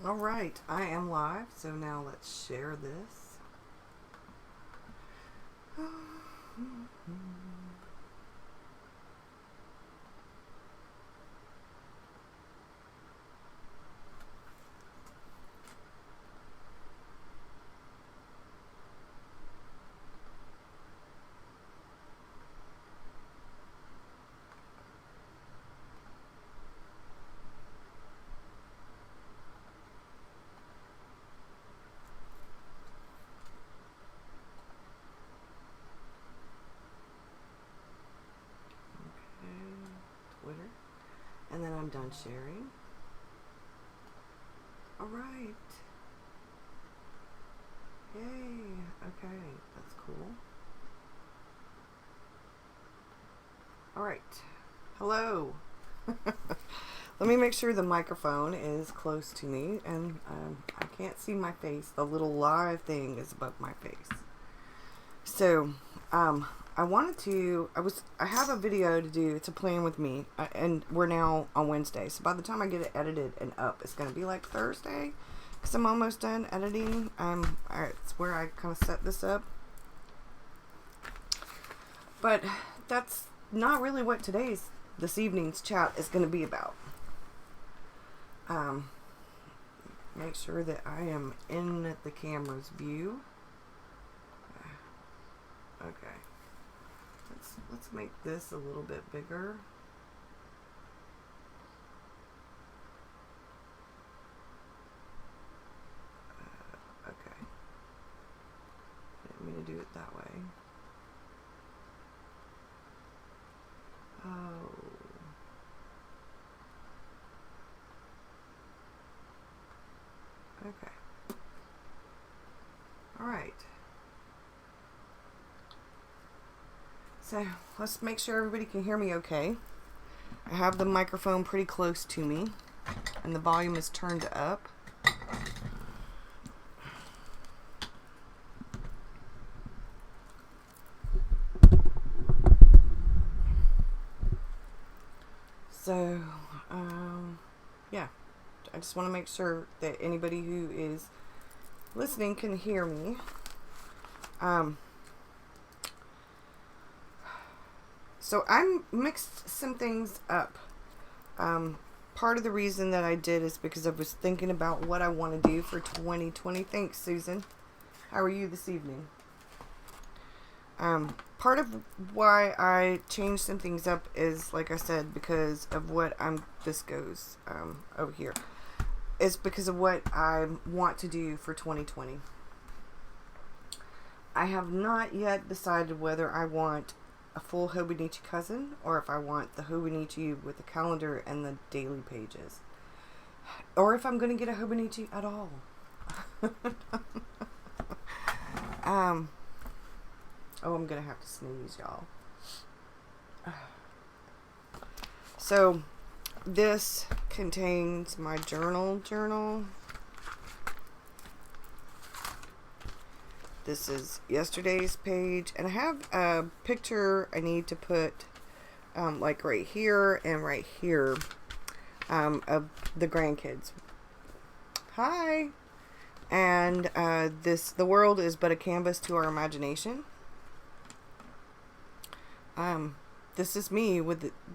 All right, I am live, so now let's share this. Twitter, and then I'm done sharing. All right. Yay. Okay, that's cool. All right. Hello. Let me make sure the microphone is close to me, and I can't see my face. The little live thing is above my face. So, I have a video to do. It's a plan with me, and we're now on Wednesday. So by the time I get it edited and up, it's going to be like Thursday, because I'm almost done editing. It's where I kind of set this up. But that's not really what this evening's chat is going to be about. Make sure that I am in the camera's view. Okay. Let's make this a little bit bigger. Okay. Didn't mean to do it that way. Oh. Okay. All right. So let's make sure everybody can hear me okay. I have the microphone pretty close to me, and the volume is turned up. So, yeah, I just want to make sure that anybody who is listening can hear me. So I mixed some things up. Part of the reason that I did is because I was thinking about what I want to do for 2020. Thanks, Susan. How are you this evening? Part of why I changed some things up is, like I said, because of what this goes over here. It's because of what I want to do for 2020. I have not yet decided whether I want a full Hobonichi cousin or if I want the Hobonichi with the calendar and the daily pages, or if I'm going to get a Hobonichi at all. Oh, I'm going to have to sneeze, y'all. So, this contains my journal. This is yesterday's page, and I have a picture I need to put like right here and right here of the grandkids. Hi! And the world is but a canvas to our imagination. This is me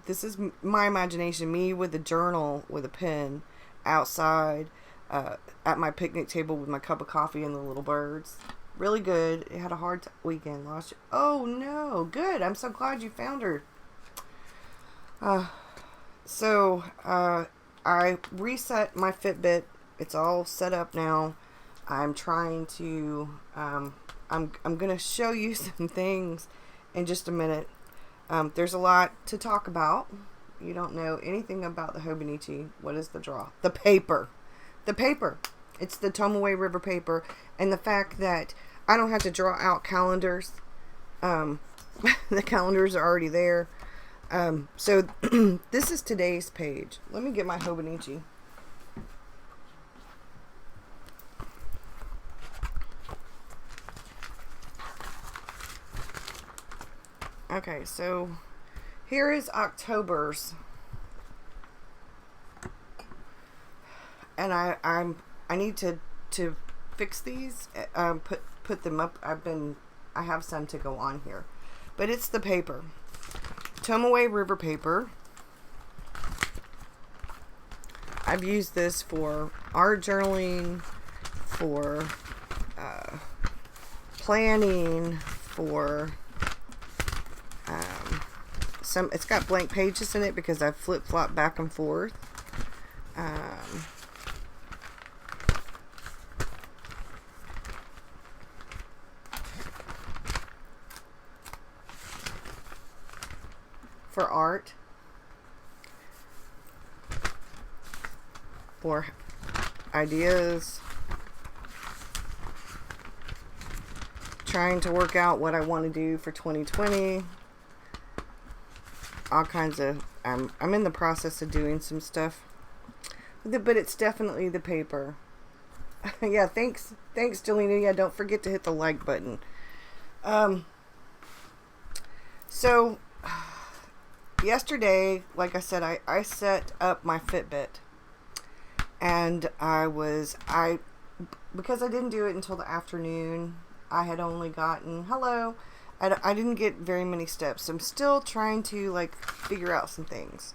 this is my imagination, me with a journal with a pen outside at my picnic table with my cup of coffee and the little birds. Really good. It had a hard weekend last year. Oh no, good. I'm so glad you found her. So I reset my Fitbit. It's all set up now. I'm trying to I'm gonna show you some things in just a minute. There's a lot to talk about. You don't know anything about the Hobonichi. What is the draw? The paper. It's the Tomoe River paper, and the fact that I don't have to draw out calendars. The calendars are already there. So this is today's page. Let me get my Hobonichi. Okay, so here is October's. And I need to fix these, put them up. I have some to go on here, but it's the paper, Tomaway River paper. I've used this for art journaling, for planning, for it's got blank pages in it because I flip-flop back and forth. For art, for ideas, trying to work out what I want to do for 2020, all kinds of, I'm in the process of doing some stuff, but it's definitely the paper. Yeah, thanks Jelena. Yeah, don't forget to hit the like button. So yesterday, like I said, I set up my Fitbit, and because I didn't do it until the afternoon, I had only gotten, I didn't get very many steps. So I'm still trying to like figure out some things.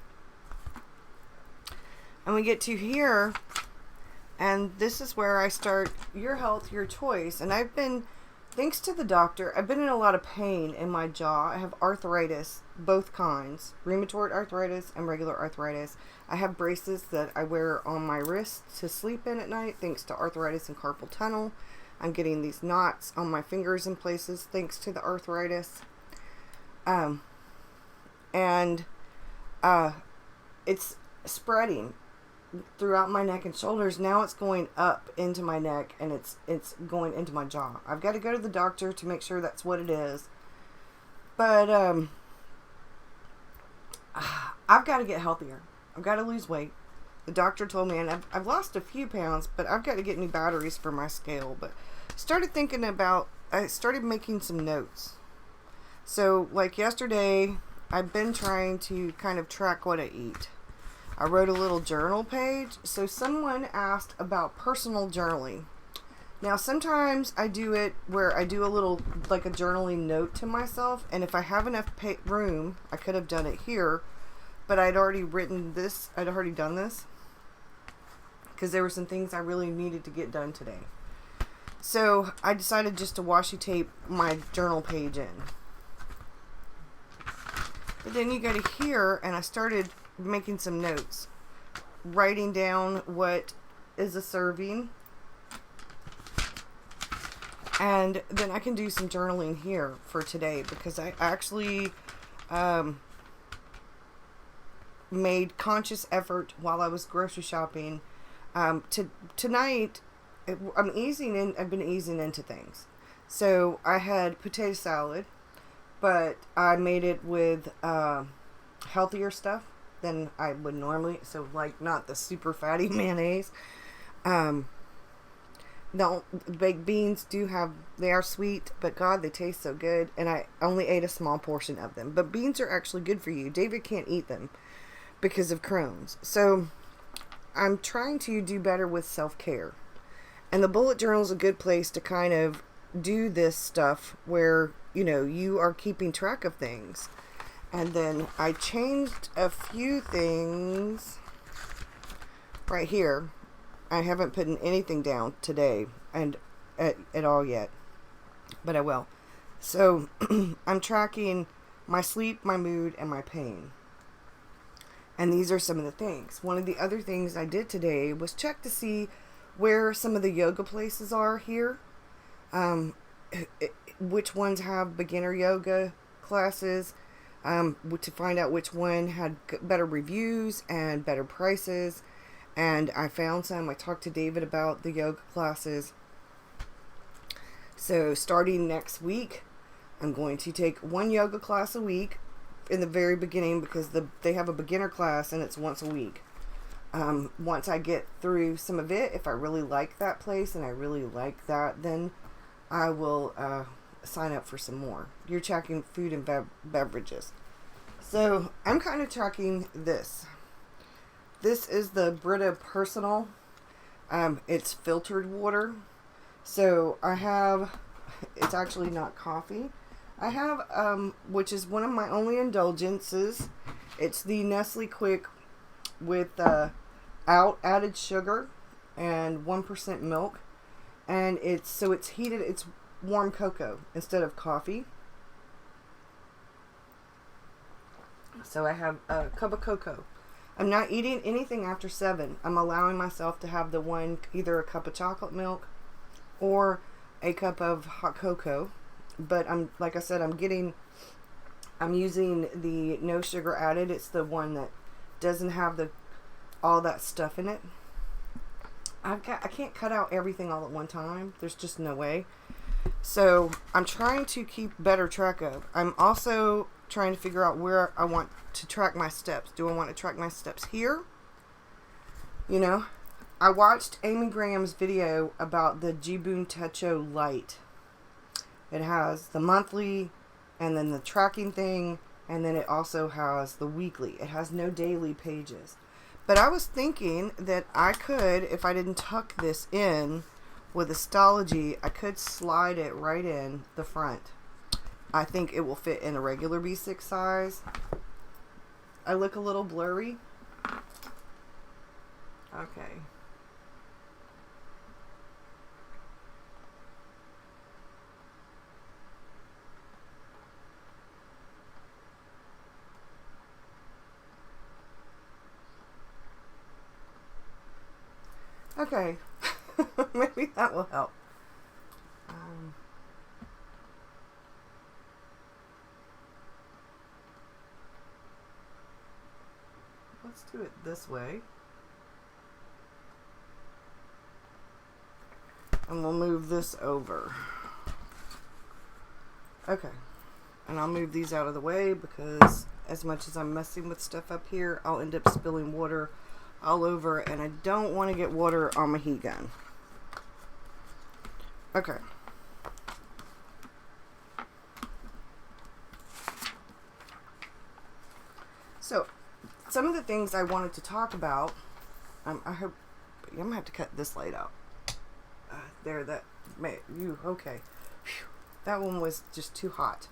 And we get to here, and this is where I start your health, your choice. And thanks to the doctor, I've been in a lot of pain in my jaw. I have arthritis, both kinds, rheumatoid arthritis and regular arthritis. I have braces that I wear on my wrists to sleep in at night, thanks to arthritis and carpal tunnel. I'm getting these knots on my fingers in places thanks to the arthritis. It's spreading throughout my neck and shoulders. Now it's going up into my neck, and it's going into my jaw. I've got to go to the doctor to make sure that's what it is. But I've got to get healthier. I've got to lose weight. The doctor told me, and I've lost a few pounds, but I've got to get new batteries for my scale. But I started making some notes. So like yesterday, I've been trying to kind of track what I eat. I wrote a little journal page. So someone asked about personal journaling. Now sometimes I do it where I do a little, like a journaling note to myself. And if I have enough room, I could have done it here. But I'd already done this. Because there were some things I really needed to get done today. So I decided just to washi tape my journal page in. But then you go to here, and I started making some notes. Writing down what is a serving. And then I can do some journaling here for today. Because I actually made conscious effort while I was grocery shopping. Tonight, I've been easing into things. So I had potato salad, but I made it with healthier stuff than I would normally. So like not the super fatty mayonnaise. No, baked beans they are sweet, but God, they taste so good. And I only ate a small portion of them. But beans are actually good for you. David can't eat them because of Crohn's. So I'm trying to do better with self-care. And the bullet journal is a good place to kind of do this stuff where, you are keeping track of things. And then I changed a few things right here. I haven't put anything down today and at all yet, but I will. So I'm tracking my sleep, my mood, and my pain. And these are some of the things. One of the other things I did today was check to see where some of the yoga places are here. Which ones have beginner yoga classes. To find out which one had better reviews and better prices. And I found some. I talked to David about the yoga classes. So starting next week, I'm going to take one yoga class a week in the very beginning, because they have a beginner class and it's once a week. Once I get through some of it, if I really like that place and I really like that, then I will sign up for some more. You're tracking food and beverages. So I'm kind of tracking this. This is the Brita Personal. It's filtered water. So I have, it's actually not coffee. I have, which is one of my only indulgences. It's the Nestle Quick with added sugar and 1% milk. And it's heated, it's warm cocoa instead of coffee. So I have a cup of cocoa. I'm not eating anything after 7. I'm allowing myself to have the one, either a cup of chocolate milk or a cup of hot cocoa. But like I said, I'm using the no sugar added. It's the one that doesn't have all that stuff in it. I can't cut out everything all at one time. There's just no way. So I'm trying to keep better track of. I'm also trying to figure out where I want to track my steps. Do I want to track my steps here? You know, I watched Amy Graham's video about the Jibun Techo Lite. It has the monthly and then the tracking thing, and then it also has the weekly. It has no daily pages. But I was thinking that I could, if I didn't tuck this in with Astrology, I could slide it right in the front. I think it will fit in a regular B6 size. I look a little blurry. Okay. Okay. Maybe that will help. Let's do it this way. And we'll move this over. Okay. And I'll move these out of the way because as much as I'm messing with stuff up here, I'll end up spilling water all over, and I don't want to get water on my heat gun. Okay. So, some of the things I wanted to talk about, I hope, I'm going to have to cut this light out. Okay. Whew, that one was just too hot.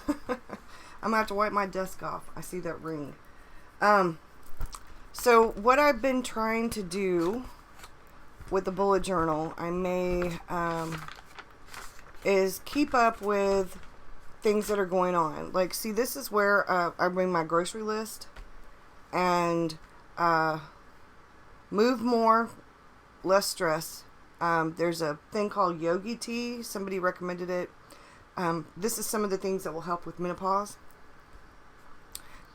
I'm going to have to wipe my desk off. I see that ring. So what I've been trying to do with the bullet journal, is keep up with things that are going on. Like, see, this is where I bring my grocery list and move more, less stress. There's a thing called Yogi Tea. Somebody recommended it. This is some of the things that will help with menopause.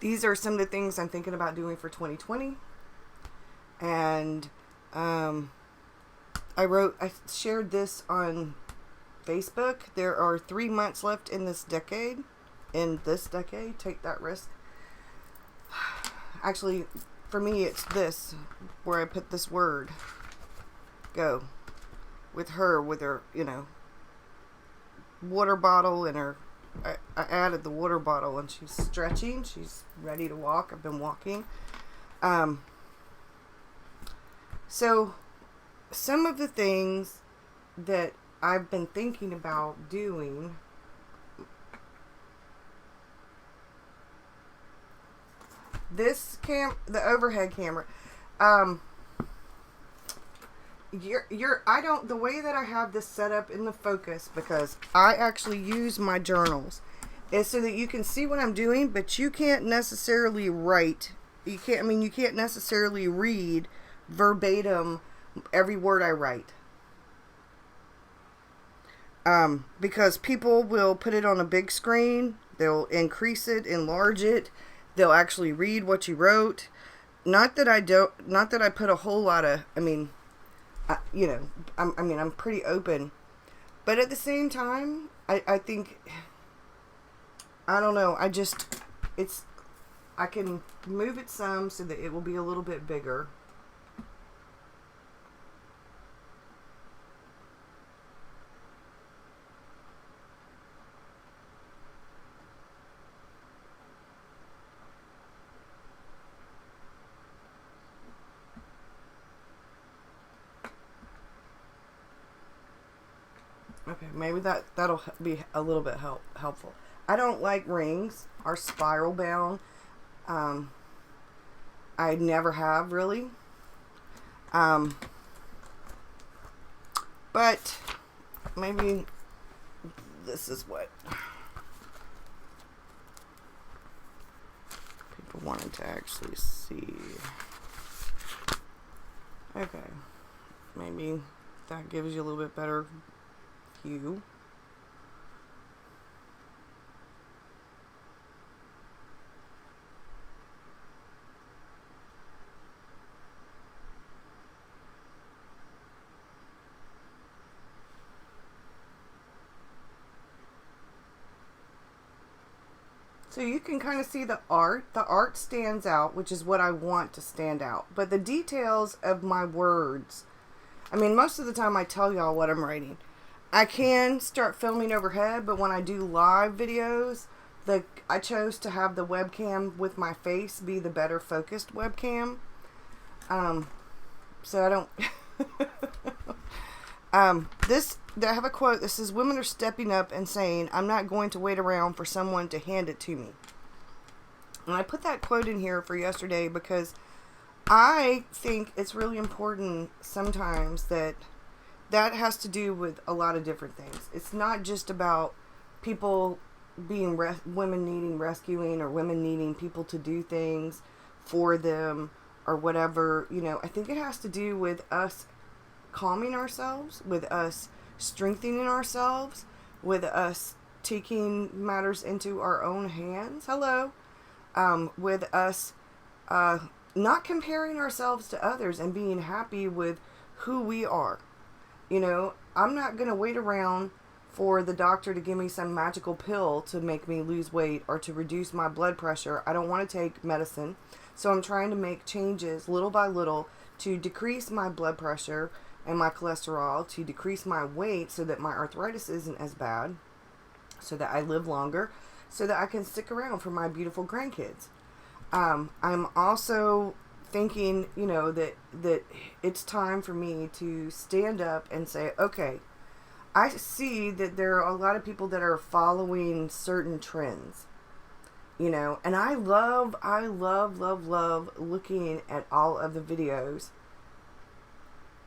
These are some of the things I'm thinking about doing for 2020. And I shared this on Facebook. There are 3 months left in this decade. Take that risk. Actually, for me, it's this, where I put this word, go, with her, water bottle and her, I added the water bottle, and she's stretching, she's ready to walk. I've been walking. So some of the things that I've been thinking about doing, the overhead camera, the way that I have this set up in the focus, because I actually use my journals, is so that you can see what I'm doing, but you can't necessarily write. You can't necessarily read verbatim every word I write. Because people will put it on a big screen, they'll increase it, enlarge it, they'll actually read what you wrote. Not that I put a whole lot of, I'm pretty open. But at the same time, I think, I don't know, I can move it some so that it will be a little bit bigger. Okay, maybe that'll be a little bit helpful. I don't like rings or spiral bound. Um, I never have really. Um, but maybe this is what people wanted to actually see. Okay, maybe that gives you a little bit better view. So you can kind of see the art. The art stands out, which is what I want to stand out. But the details of my words, I mean, most of the time I tell y'all what I'm writing. I can start filming overhead, but when I do live videos, I chose to have the webcam with my face be the better focused webcam. So I don't... I have a quote that says, "Women are stepping up and saying, I'm not going to wait around for someone to hand it to me." And I put that quote in here for yesterday because I think it's really important sometimes that has to do with a lot of different things. It's not just about people being women needing rescuing or women needing people to do things for them or whatever. You know, I think it has to do with us calming ourselves, with us strengthening ourselves, with us taking matters into our own hands. Hello. With us not comparing ourselves to others and being happy with who we are. You know, I'm not going to wait around for the doctor to give me some magical pill to make me lose weight or to reduce my blood pressure. I don't want to take medicine. So I'm trying to make changes little by little to decrease my blood pressure and my cholesterol, to decrease my weight so that my arthritis isn't as bad, so that I live longer, so that I can stick around for my beautiful grandkids. I'm also thinking, you know, that it's time for me to stand up and say, okay, I see that there are a lot of people that are following certain trends, you know, and I love looking at all of the videos,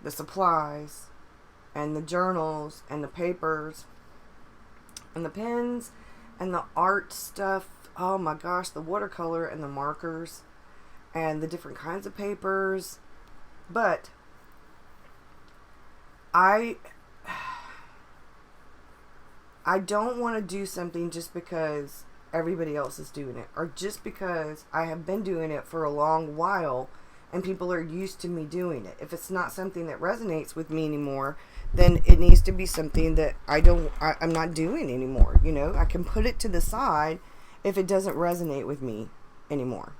the supplies, and the journals, and the papers, and the pens, and the art stuff. Oh my gosh, the watercolor and the markers, and the different kinds of papers. But I don't want to do something just because everybody else is doing it, or just because I have been doing it for a long while and people are used to me doing it. If it's not something that resonates with me anymore, then it needs to be something that I'm not doing anymore. You know, I can put it to the side if it doesn't resonate with me anymore.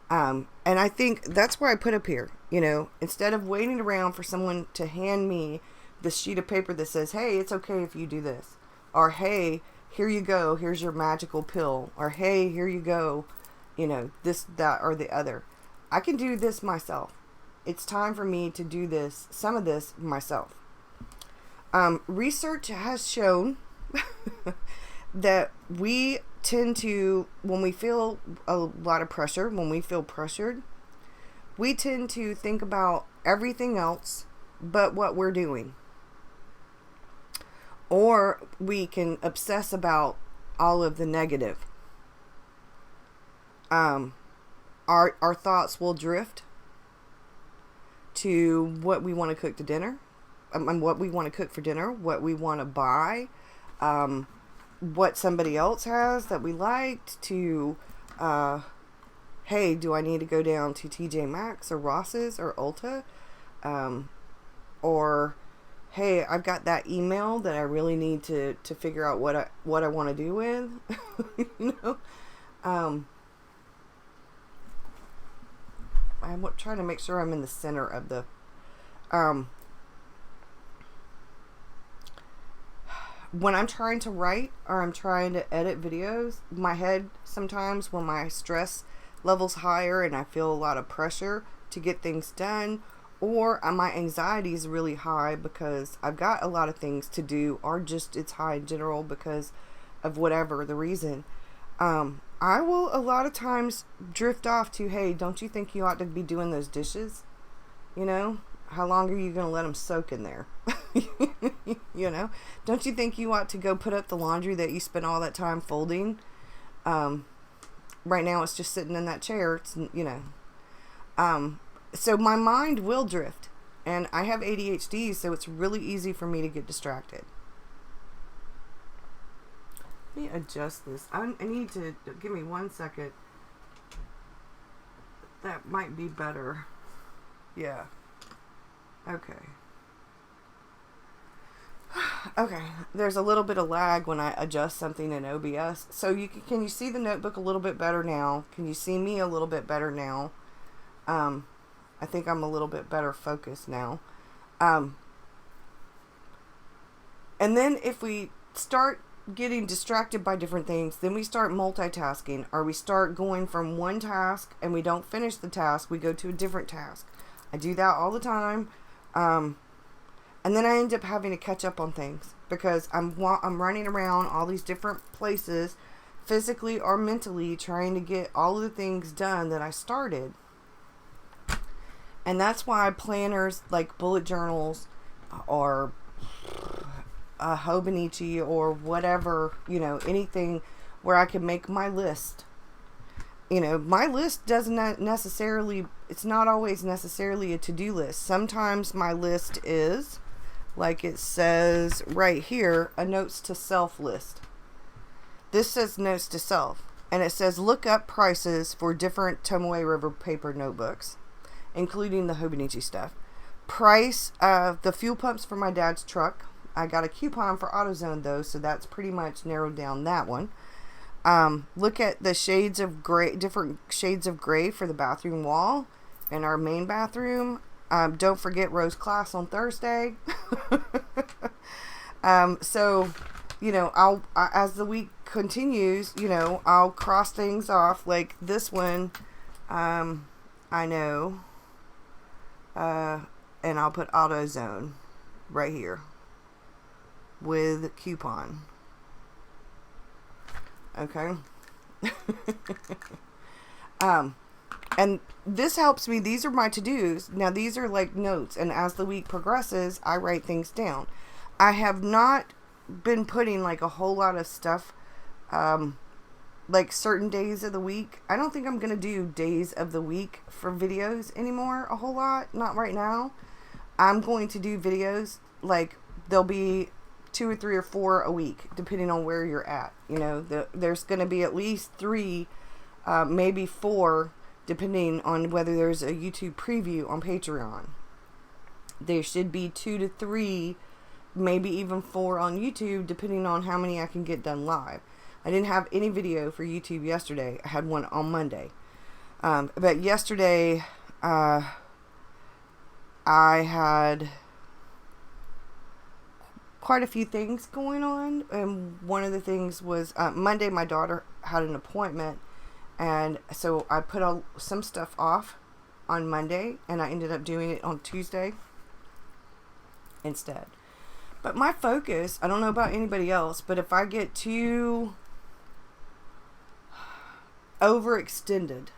And I think that's where I put up here, you know, instead of waiting around for someone to hand me the sheet of paper that says, hey, it's okay if you do this, or hey, here you go, here's your magical pill, or hey, here you go, you know, this, that, or the other. I can do this myself. It's time for me to do this, some of this myself. Research has shown that we tend to, when we feel a lot of pressure, when we feel pressured, we tend to think about everything else but what we're doing. Or we can obsess about all of the negative. Our thoughts will drift to what we want to cook to dinner, what we want to cook for dinner, what we want to buy, what somebody else has that we liked, to, hey, do I need to go down to TJ Maxx or Ross's or Ulta? Or, hey, I've got that email that I really need to figure out what I want to do with, you know? I'm trying to make sure I'm in the center of the, when I'm trying to write or I'm trying to edit videos, my head sometimes, when my stress level's higher and I feel a lot of pressure to get things done, or my anxiety is really high because I've got a lot of things to do, or just it's high in general because of whatever the reason. I will a lot of times drift off to, hey, don't you think you ought to be doing those dishes? You know, how long are you going to let them soak in there? You know, don't you think you ought to go put up the laundry that you spent all that time folding? Right now it's just sitting in that chair. It's, you know, so my mind will drift, and I have ADHD, so it's really easy for me to get distracted. Let me adjust this. I need to, give me 1 second. That might be better. Yeah. Okay. Okay. There's a little bit of lag when I adjust something in OBS. So can you see the notebook a little bit better now? Can you see me a little bit better now? I think I'm a little bit better focused now. And then if we start getting distracted by different things, then we start multitasking, or we start going from one task and we don't finish the task, we go to a different task. I do that all the time. And then I end up having to catch up on things because I'm running around all these different places, physically or mentally, trying to get all of the things done that I started. And that's why planners like bullet journals or a Hobonichi or whatever, you know, anything where I can make my list. You know, my list doesn't necessarily, it's not always necessarily a to-do list. Sometimes my list is, like it says right here, a notes to self list. This says notes to self, and it says look up prices for different Tomoe River paper notebooks, including the Hobonichi stuff. Price of the fuel pumps for my dad's truck. I got a coupon for AutoZone though, so that's pretty much narrowed down that one. Look at the shades of gray, different shades of gray for the bathroom wall in our main bathroom. Don't forget Rose class on Thursday. So, you know, as the week continues, you know, I'll cross things off. Like this one, I know, and I'll put AutoZone right here with coupon. Okay. And this helps me. These are my to-dos. Now these are like notes, and as the week progresses, I write things down. I have not been putting like a whole lot of stuff, like certain days of the week. I don't think I'm going to do days of the week for videos anymore a whole lot. Not right now. I'm going to do videos, like there'll be 2 or 3 or 4 a week, depending on where you're at. You know, there's going to be at least 3, maybe 4, depending on whether there's a YouTube preview on Patreon. There should be 2 to 3, maybe even 4 on YouTube, depending on how many I can get done live. I didn't have any video for YouTube yesterday. I had one on Monday. But yesterday, I had quite a few things going on, and one of the things was Monday my daughter had an appointment, and so I put some stuff off on Monday, and I ended up doing it on Tuesday instead. But my focus, I don't know about anybody else, but if I get too overextended,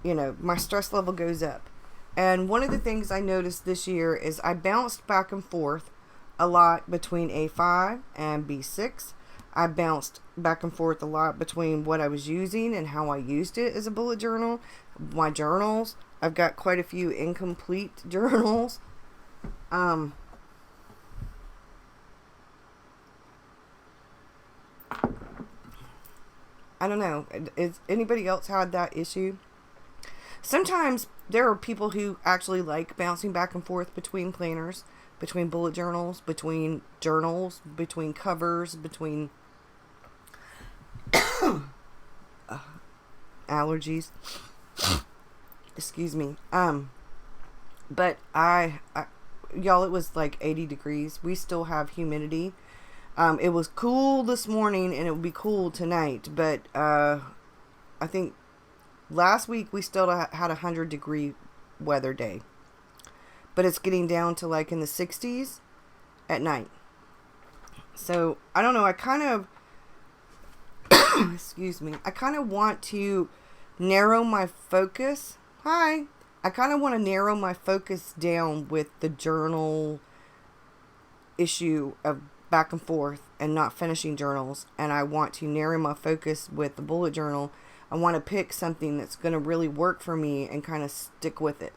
you know, my stress level goes up. And one of the things I noticed this year is I bounced back and forth a lot between A5 and B6. I bounced back and forth a lot between what I was using and how I used it as a bullet journal. My journals, I've got quite a few incomplete journals. I don't know. Is anybody else had that issue? Sometimes there are people who actually like bouncing back and forth between planners, between bullet journals, between covers, between allergies. Excuse me. But y'all, it was like 80 degrees. We still have humidity. It was cool this morning, and it will be cool tonight, but I think last week we still had 100-degree weather day. But it's getting down to like in the 60s at night. So, I don't know, I kind of, excuse me, I kind of want to narrow my focus. Hi. I kind of want to narrow my focus down with the journal issue of back and forth and not finishing journals. And I want to narrow my focus with the bullet journal. I want to pick something that's going to really work for me and kind of stick with it.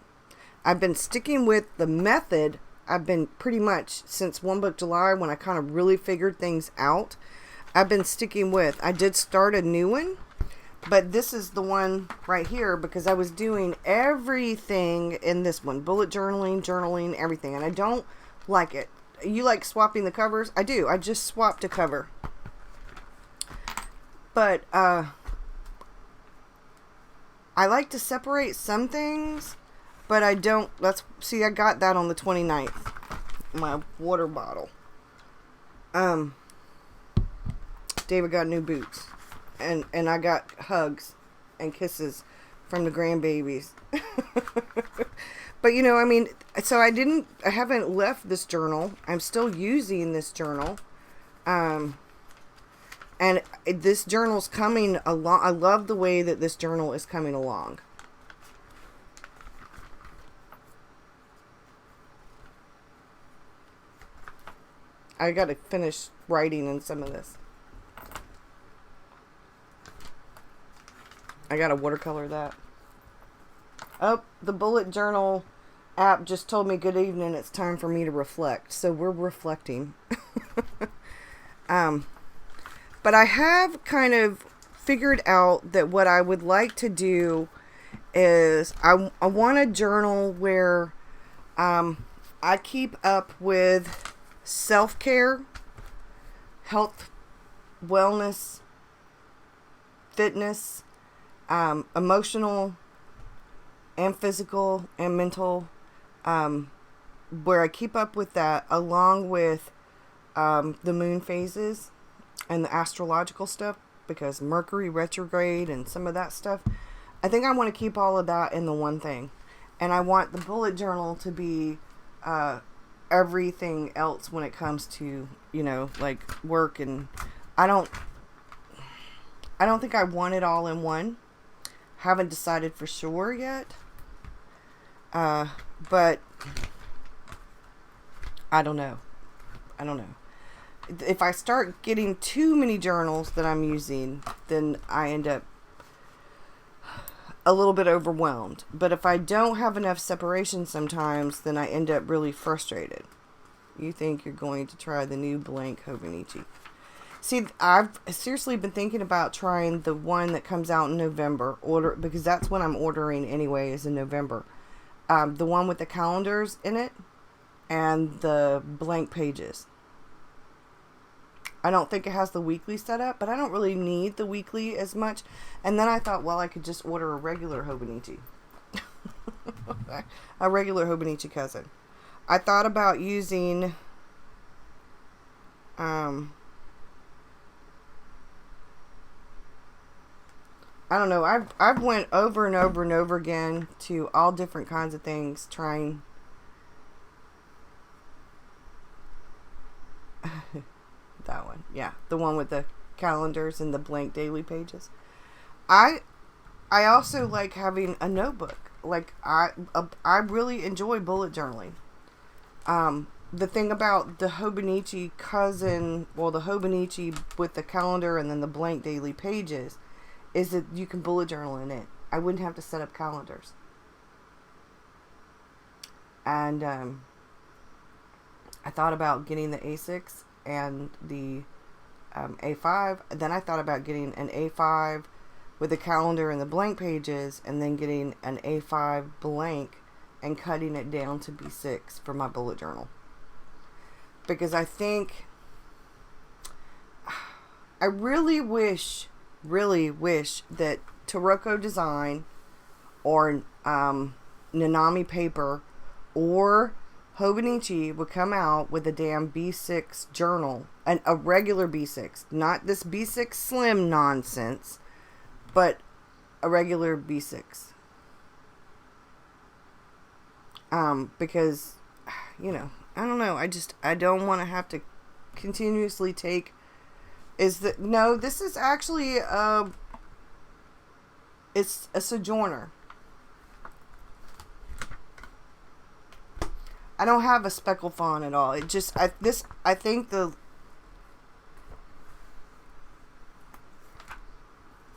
I've been sticking with the method. I've been pretty much since One Book July, when I kind of really figured things out, I've been sticking with. I did start a new one, but this is the one right here because I was doing everything in this one. Bullet journaling, everything. And I don't like it. You like swapping the covers? I do. I just swapped a cover. But I like to separate some things, but I don't. See, I got that on the 29th. My water bottle. David got new boots. And I got hugs and kisses from the grandbabies. But, you know, I mean, so I haven't left this journal. I'm still using this journal. And this journal's coming along. I love the way that this journal is coming along. I got to finish writing in some of this. I got to watercolor that. Oh, the bullet journal app just told me good evening. It's time for me to reflect. So we're reflecting. But I have kind of figured out that what I would like to do is I want a journal where I keep up with self-care, health, wellness, fitness, emotional and physical and mental, where I keep up with that along with the moon phases and the astrological stuff, because Mercury retrograde and some of that stuff. I think I want to keep all of that in the one thing. And I want the bullet journal to be everything else when it comes to, you know, like work. And I don't think I want it all in one. Haven't decided for sure yet. But I don't know. If I start getting too many journals that I'm using, then I end up a little bit overwhelmed. But if I don't have enough separation sometimes, then I end up really frustrated. You think you're going to try the new blank Hobonichi. See, I've seriously been thinking about trying the one that comes out in November, because that's when I'm ordering anyway, is in November. The one with the calendars in it and the blank pages. I don't think it has the weekly set up, but I don't really need the weekly as much. And then I thought, well, I could just order a regular Hobonichi. A regular Hobonichi cousin. I thought about using I don't know. I've went over and over and over again to all different kinds of things, trying that one. Yeah, the one with the calendars and the blank daily pages. I also like having a notebook. Like I really enjoy bullet journaling. The thing about the Hobonichi cousin, well, the Hobonichi with the calendar and then the blank daily pages, is that you can bullet journal in it. I wouldn't have to set up calendars. And I thought about getting the A6 and the A5. Then I thought about getting an A5 with the calendar and the blank pages, and then getting an A5 blank and cutting it down to B6 for my bullet journal. Because I think I really wish that Taroko Design or Nanami Paper or Hobonichi would come out with a damn B6 journal, and a regular B6, not this B6 Slim nonsense, but a regular B6. Because, you know, I don't know. I don't want to have to continuously take. No, this is actually it's a Sojourner. I don't have a speckle font at all. I think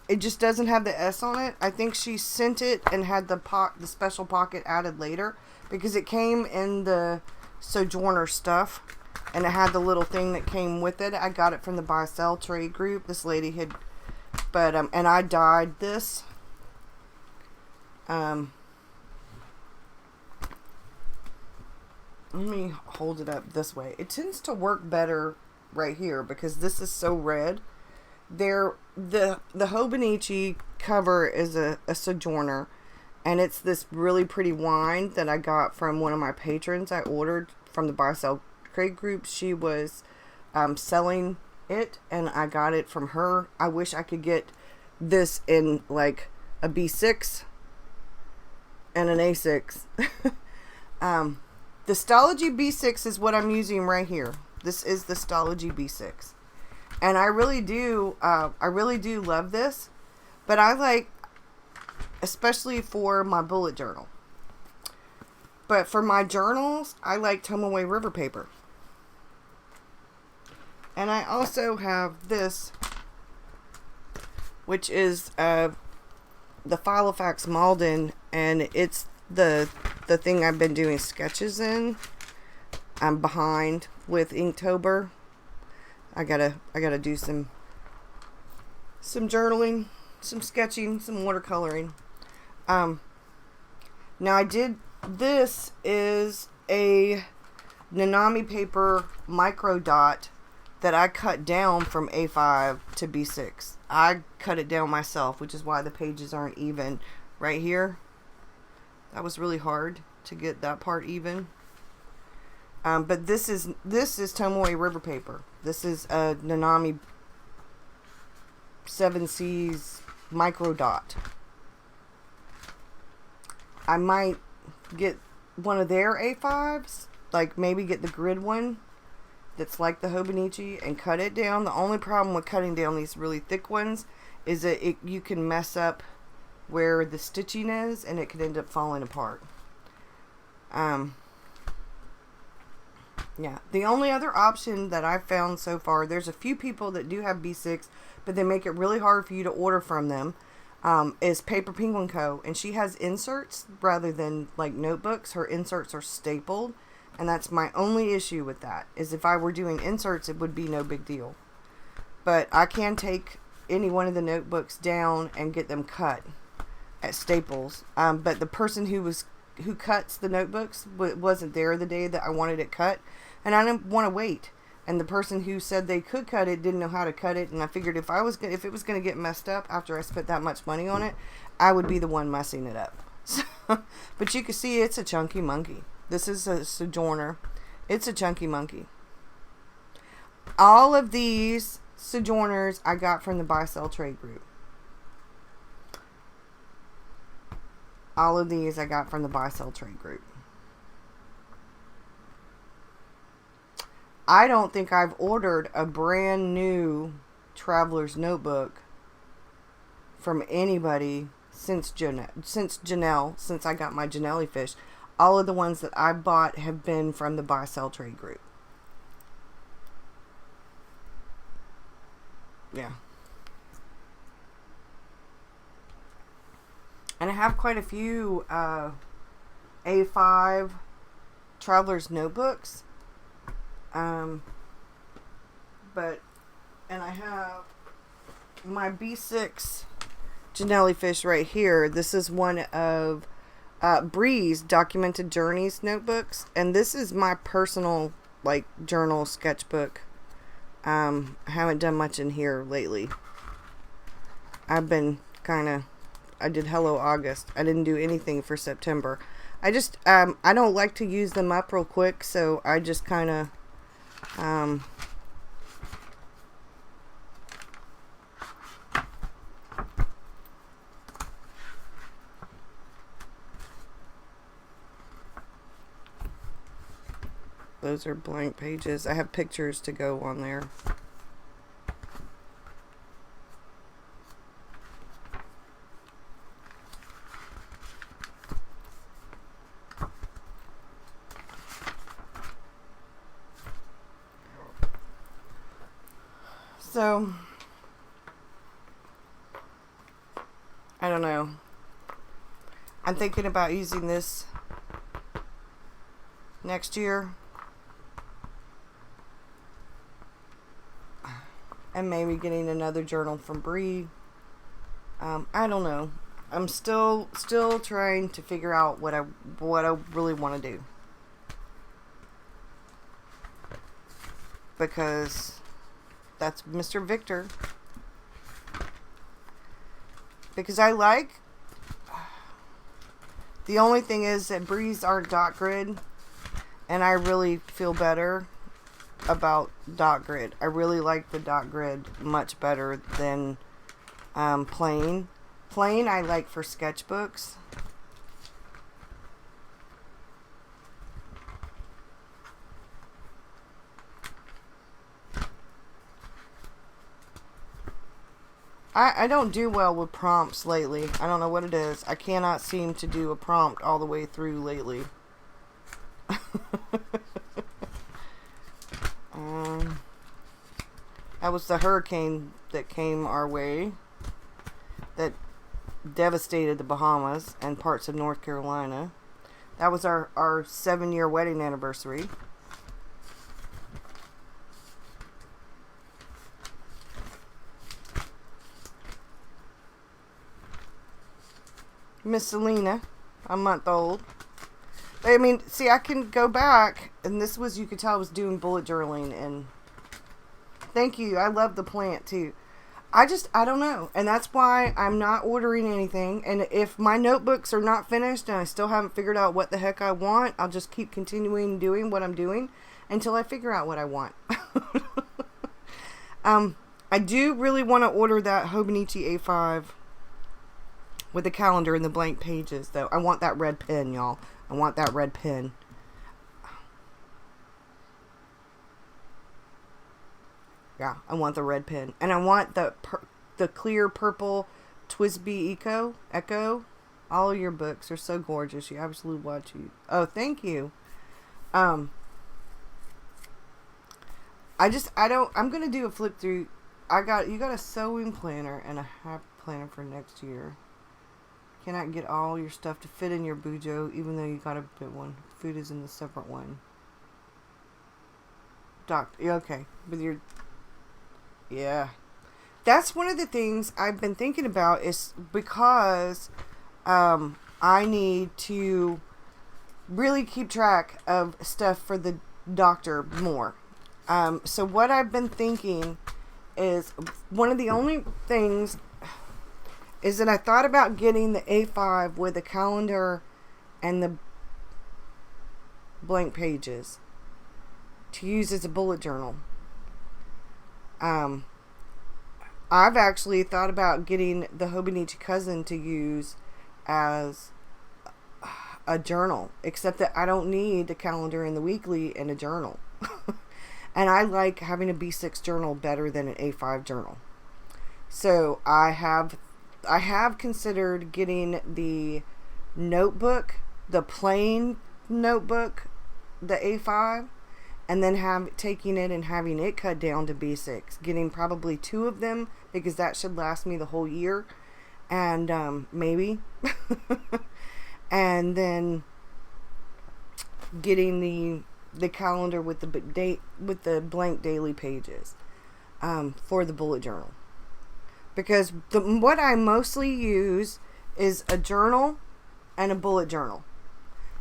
it just doesn't have the S on it. I think she sent it and had the special pocket added later, because it came in the Sojourner stuff and it had the little thing that came with it. I got it from the buy sell trade group. This lady had, but and I dyed this. Let me hold it up this way. It tends to work better right here because this is so red. The Hobonichi cover is a Sojourner, and it's this really pretty wine that I got from one of my patrons. I ordered from the buy sell trade group. She was selling it, and I got it from her. I wish I could get this in like a B6 and an A6. The Stalogy B6 is what I'm using right here. This is the Stalogy B6. And I really do love this. But I like, especially for my bullet journal. But for my journals, I like Tomoe River paper. And I also have this, which is the Filofax Malden, and it's the thing I've been doing sketches in. I'm behind with Inktober. I gotta do some journaling, some sketching, some watercoloring. Now this is a Nanami paper micro dot that I cut down from A5 to B6. I cut it down myself, which is why the pages aren't even right here. That was really hard to get that part even. But this is Tomoe River paper. This is a Nanami 7 Seas micro dot. I might get one of their A5s, like maybe get the grid one that's like the Hobonichi and cut it down. The only problem with cutting down these really thick ones is that you can mess up where the stitching is, and it could end up falling apart. Yeah, the only other option that I've found so far, there's a few people that do have B6, but they make it really hard for you to order from them, is Paper Penguin Co. And she has inserts rather than like notebooks. Her inserts are stapled, and that's my only issue with that, is if I were doing inserts, it would be no big deal. But I can take any one of the notebooks down and get them cut at Staples. But the person who cuts the notebooks wasn't there the day that I wanted it cut, and I didn't want to wait. And the person who said they could cut it didn't know how to cut it, and I figured if it was going to get messed up after I spent that much money on it, I would be the one messing it up. So, but you can see it's a chunky monkey. This is a Sojourner. It's a chunky monkey. All of these Sojourners I got from the buy sell trade group. All of these I got from the buy sell trade group. I don't think I've ordered a brand new Traveler's Notebook from anybody since Janelle, since I got my Janelli fish. All of the ones that I bought have been from the buy sell trade group. Yeah. And I have quite a few A5 Traveler's Notebooks. And I have my B6 Janelli fish right here. This is one of Bree's Documented Journeys notebooks. And this is my personal, like, journal sketchbook. I haven't done much in here lately. I've been I did Hello August. I didn't do anything for September. I just, I don't like to use them up real quick, so I just kind of, Those are blank pages. I have pictures to go on there. So, I don't know. I'm thinking about using this next year. And maybe getting another journal from Bree. I don't know. I'm still trying to figure out what I really want to do. Because that's Mr. Victor. Because I like... The only thing is that Bree's aren't dot grid. And I really feel better about dot grid. I really like the dot grid much better than plain. Plain I like for sketchbooks. I don't do well with prompts lately. I don't know what it is. I cannot seem to do a prompt all the way through lately. That was the hurricane that came our way that devastated the Bahamas and parts of North Carolina. That was our 7-year wedding anniversary. Miss Selena, a month old. I mean, see, I can go back, and this was, you could tell I was doing bullet journaling, and thank you, I love the plant, too. I don't know, and that's why I'm not ordering anything, and if my notebooks are not finished, and I still haven't figured out what the heck I want, I'll just keep continuing doing what I'm doing, until I figure out what I want. I do really want to order that Hobonichi A5, with the calendar and the blank pages, though. I want that red pen, y'all. I want that red pen. Yeah, I want the red pen. And I want the clear purple TWSBI Echo. All of your books are so gorgeous. You absolutely watch you. Oh, thank you. I'm going to do a flip through. You got a sewing planner and a happy planner for next year. Cannot get all your stuff to fit in your bujo, even though you got a bit one. Food is in the separate one. Okay. With your... Yeah. That's one of the things I've been thinking about, is because I need to really keep track of stuff for the doctor more. So what I've been thinking is, one of the only things is that I thought about getting the A5 with the calendar and the blank pages to use as a bullet journal. I've actually thought about getting the Hobonichi Cousin to use as a journal, except that I don't need the calendar and the weekly and a journal. And I like having a B6 journal better than an A5 journal. So I have considered getting the notebook, the plain notebook, the A5, and then taking it and having it cut down to B6. Getting probably 2 of them, because that should last me the whole year. And maybe. And then getting the calendar with the blank daily pages for the bullet journal. Because what I mostly use is a journal and a bullet journal.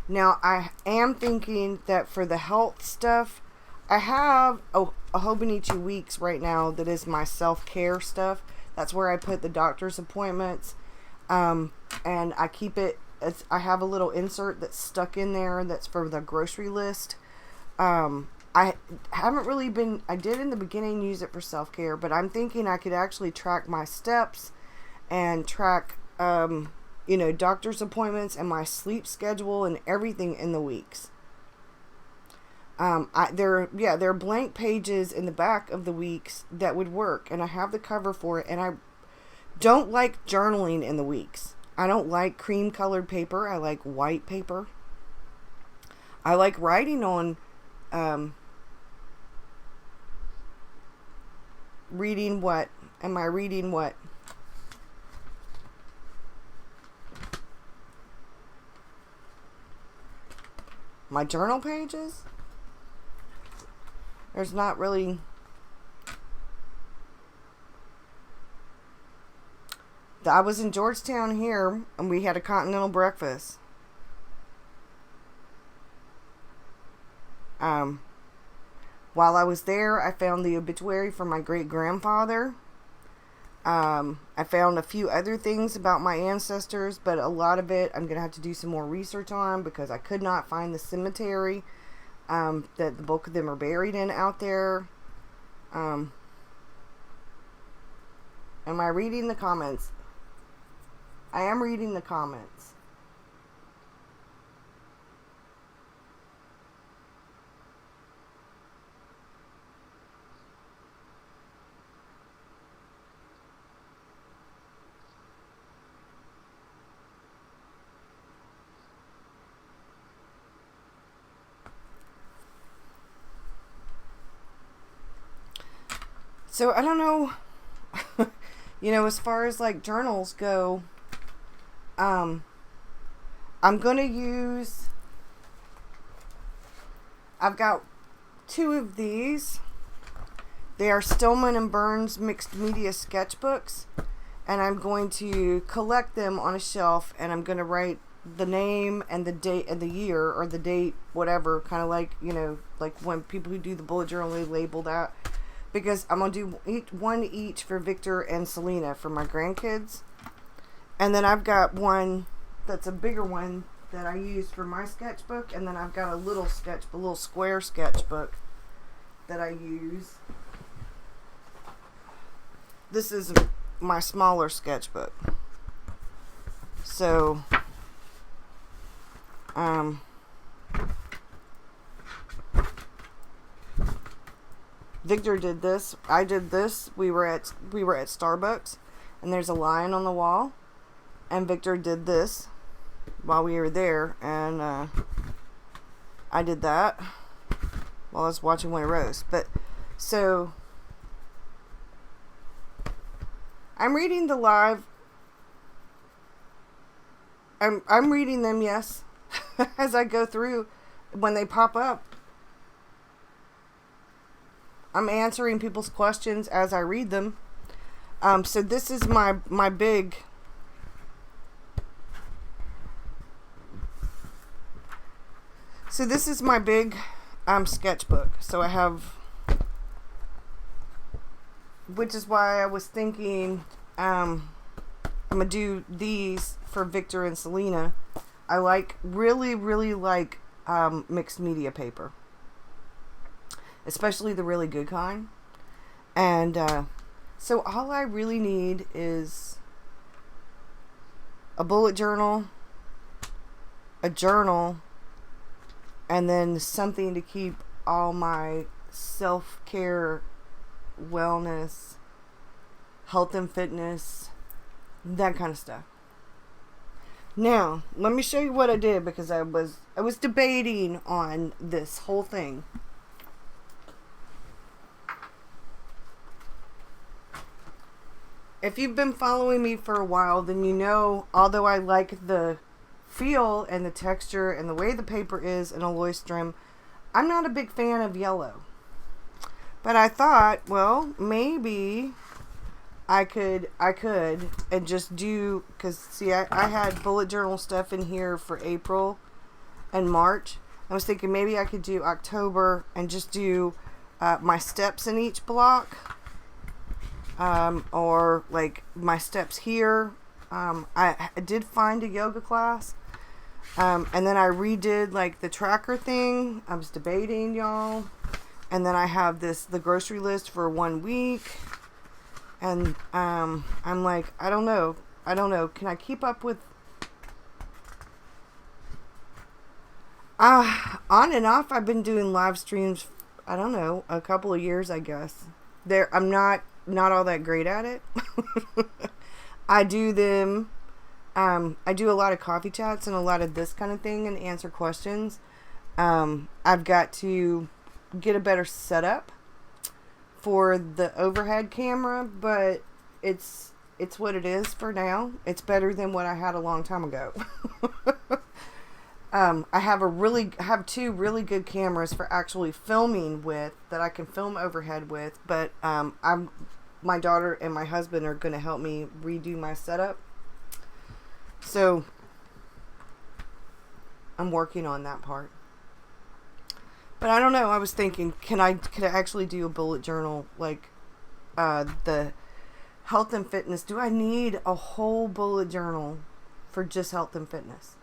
Now, I am thinking that for the health stuff, I have a Hobonichi Weeks right now that is my self-care stuff. That's where I put the doctor's appointments. And I keep it, I have a little insert that's stuck in there that's for the grocery list. I haven't really been, I did in the beginning use it for self-care, but I'm thinking I could actually track my steps and track, doctor's appointments and my sleep schedule and everything in the weeks. there are blank pages in the back of the weeks that would work, and I have the cover for it. And I don't like journaling in the weeks. I don't like cream colored paper. I like white paper. I like writing on reading what? Am I reading what? My journal pages? There's not really... I was in Georgetown here, and we had a continental breakfast. While I was there, I found the obituary for my great-grandfather. I found a few other things about my ancestors, but a lot of it I'm going to have to do some more research on because I could not find the cemetery that the bulk of them are buried in out there. Am I reading the comments? I am reading the comments. So I don't know, as far as like journals go, I'm going to use, I've got 2 of these. They are Stillman and Burns mixed media sketchbooks, and I'm going to collect them on a shelf, and I'm going to write the name and the date and the year, or the date, whatever, kind of like, like when people who do the bullet journal, they label that. Because I'm going to do one each for Victor and Selena for my grandkids. And then I've got one that's a bigger one that I use for my sketchbook. And then I've got a little square sketchbook that I use. This is my smaller sketchbook. So, Victor did this. I did this. We were at Starbucks, and there's a lion on the wall. And Victor did this while we were there, and I did that while I was watching Winter Rose. But so I'm reading the live. I'm reading them, yes, as I go through when they pop up. I'm answering people's questions as I read them. So this is my big... So this is my big sketchbook. So I have... Which is why I was thinking I'm going to do these for Victor and Selena. I really like mixed media paper. Especially the really good kind. And so all I really need is a bullet journal, a journal, and then something to keep all my self-care, wellness, health and fitness, that kind of stuff. Now, let me show you what I did, because I was debating on this whole thing. If you've been following me for a while, then you know, although I like the feel and the texture and the way the paper is in Aloystrum, I'm not a big fan of yellow. But I thought, well, maybe I could and just do, because see, I had bullet journal stuff in here for April and March. I was thinking maybe I could do October and just do my steps in each block. Or like my steps here. I did find a yoga class. And then I redid like the tracker thing. I was debating, y'all. And then I have the grocery list for 1 week. And I'm like, I don't know. Can I keep up with... On and off, I've been doing live streams, I don't know, a couple of years, I guess. I'm not all that great at it. I do them, I do a lot of coffee chats and a lot of this kind of thing and answer questions. I've got to get a better setup for the overhead camera, but it's what it is for now. It's better than what I had a long time ago. I have two really good cameras for actually filming with, that I can film overhead with, but my daughter and my husband are going to help me redo my setup. So I'm working on that part. But I don't know, I was thinking, could I actually do a bullet journal like the health and fitness? Do I need a whole bullet journal for just health and fitness?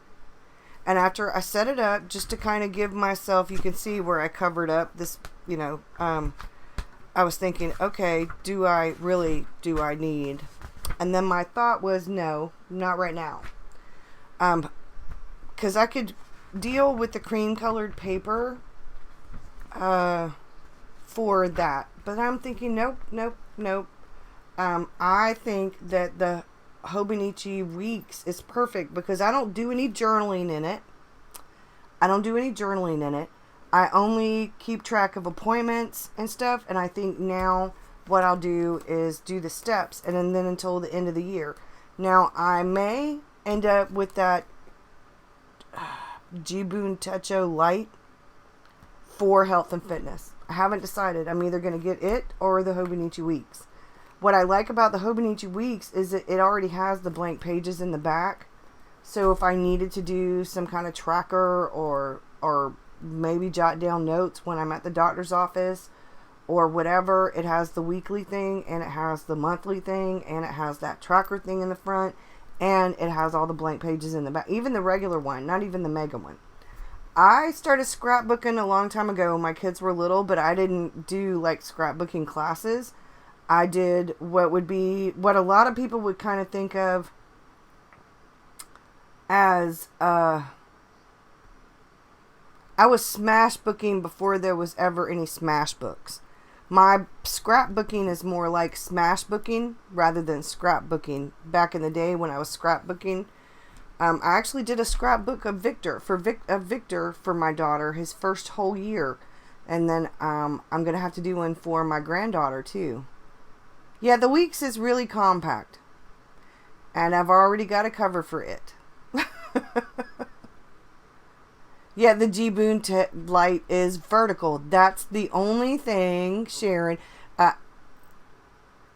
And after I set it up, just to kind of give myself, you can see where I covered up this, I was thinking, okay, do I need? And then my thought was, no, not right now. Because I could deal with the cream colored paper for that. But I'm thinking, nope. I think that the Hobonichi Weeks is perfect because I don't do any journaling in it. I only keep track of appointments and stuff, and I think now what I'll do is do the steps and then until the end of the year. Now I may end up with that Jibun Techo Light for health and fitness. I haven't decided. I'm either going to get it or the Hobonichi Weeks. What I like about the Hobonichi Weeks is that it already has the blank pages in the back. So if I needed to do some kind of tracker or maybe jot down notes when I'm at the doctor's office or whatever, it has the weekly thing and it has the monthly thing and it has that tracker thing in the front and it has all the blank pages in the back. Even the regular one, not even the mega one. I started scrapbooking a long time ago when my kids were little, but I didn't do like scrapbooking classes. I did what a lot of people would kind of think of as, I was smash booking before there was ever any smash books. My scrapbooking is more like smash booking rather than scrapbooking. Back in the day when I was scrapbooking, I actually did a scrapbook of Victor for my daughter, his first whole year. And then I'm going to have to do one for my granddaughter too. Yeah, the Weeks is really compact. And I've already got a cover for it. Yeah, the Jibun light is vertical. That's the only thing, Sharon,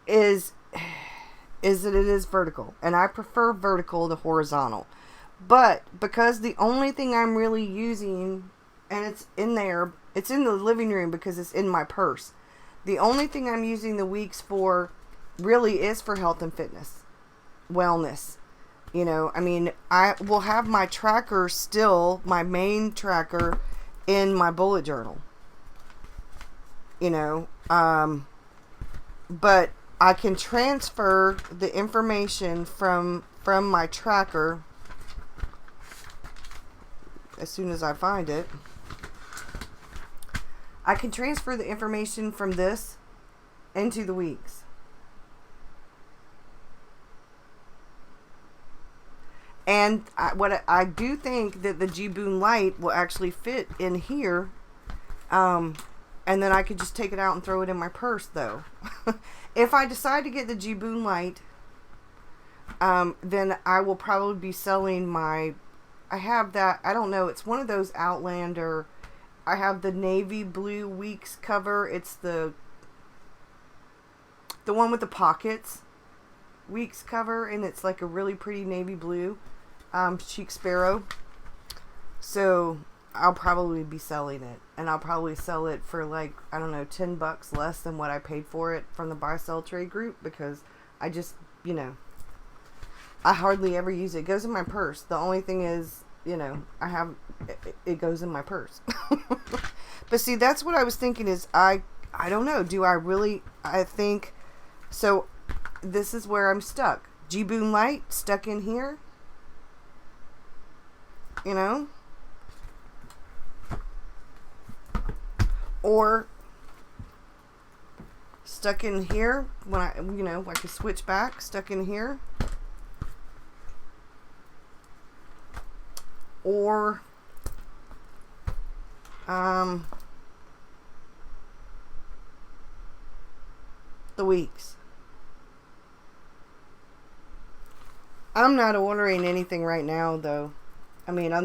is that it is vertical. And I prefer vertical to horizontal. But because the only thing I'm really using, and it's in there, it's in the living room because it's in my purse. The only thing I'm using the Weeks for really is for health and fitness, wellness. I will have my tracker still, my main tracker, in my bullet journal. But I can transfer the information from my tracker as soon as I find it. I can transfer the information from this into the Weeks. And I do think that the Jibun light will actually fit in here. And then I could just take it out and throw it in my purse, though. If I decide to get the Jibun light, then I will probably be selling I have that, I don't know, it's one of those Outlander. I have the navy blue Weeks cover. It's the one with the pockets Weeks cover, and it's like a really pretty navy blue. Chic Sparrow. So I'll probably be selling it, and I'll probably sell it for like, I don't know, $10 less than what I paid for it from the buy sell trade group, because I just, I hardly ever use it. It goes in my purse. The only thing is, it goes in my purse. But see, that's what I was thinking is, I don't know, I think, so this is where I'm stuck. Jibun light stuck in here. or stuck in here when I could switch back, stuck in here, or the weeks. I'm not ordering anything right now though. I mean, I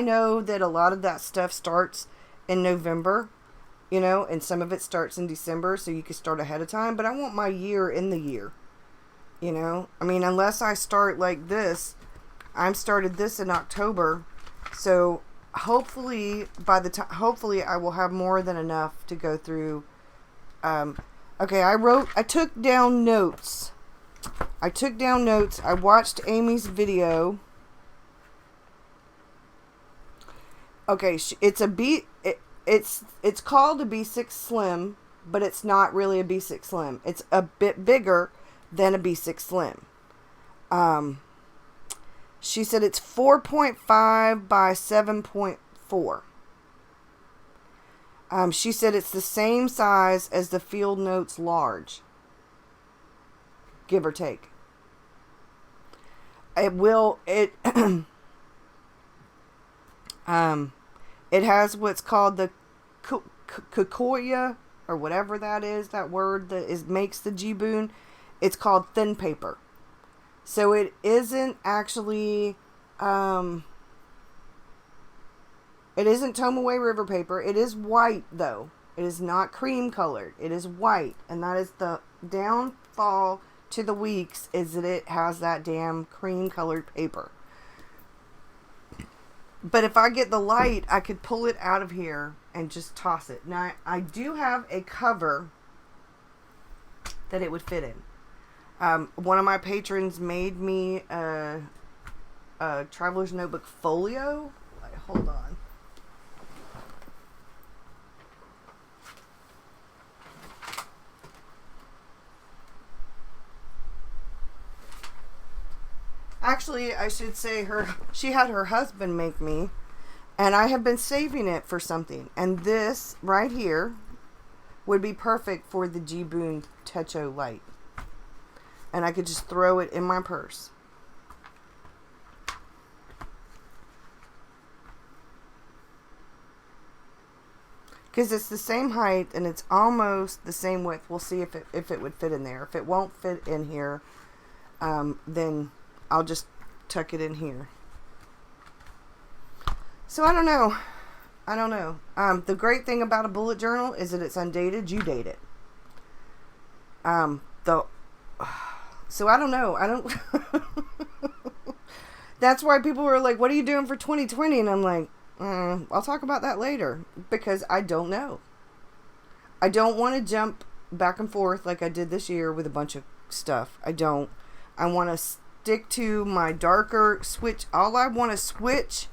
know that a lot of that stuff starts in November, and some of it starts in December, so you can start ahead of time, but I want my year in the year. I mean, unless I start like this, I started this in October, so hopefully hopefully I will have more than enough to go through. Okay, I took down notes. I watched Amy's video. Okay, it's called a B6 Slim, but it's not really a B6 Slim. It's a bit bigger than a B6 Slim. She said it's 4.5 by 7.4. She said it's the same size as the Field Notes Large, give or take. It has what's called the Kukoya, or whatever that is, that word that makes the Jiboon. It's called thin paper. So it isn't actually, it isn't Tomaway River paper. It is white though. It is not cream colored. It is white. And that is the downfall to the Weeks, is that it has that damn cream colored paper. But if I get the light, I could pull it out of here and just toss it. Now, I do have a cover that it would fit in. One of my patrons made me a Traveler's Notebook folio. Wait, hold on. Actually, I should say she had her husband make me, and I have been saving it for something. And this right here would be perfect for the Jiboon Techo light. And I could just throw it in my purse. Because it's the same height and it's almost the same width. We'll see if it would fit in there. If it won't fit in here, then I'll just tuck it in here. So I don't know. The great thing about a bullet journal is that it's undated. You date it. So I don't know. That's why people were like, what are you doing for 2020? And I'm like, I'll talk about that later, because I don't know. I don't want to jump back and forth like I did this year with a bunch of stuff. I want to stick to my darker switch. All I want to switch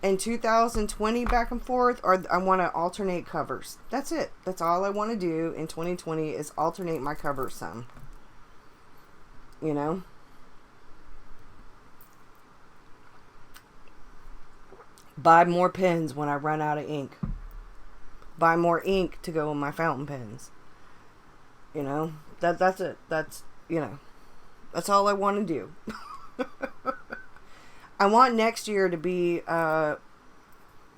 in 2020 back and forth, or I want to alternate covers. That's it. That's all I want to do in 2020 is alternate my covers some. Buy more pens when I run out of ink. Buy more ink to go in my fountain pens. That's it. That's all I want to do. I want next year to be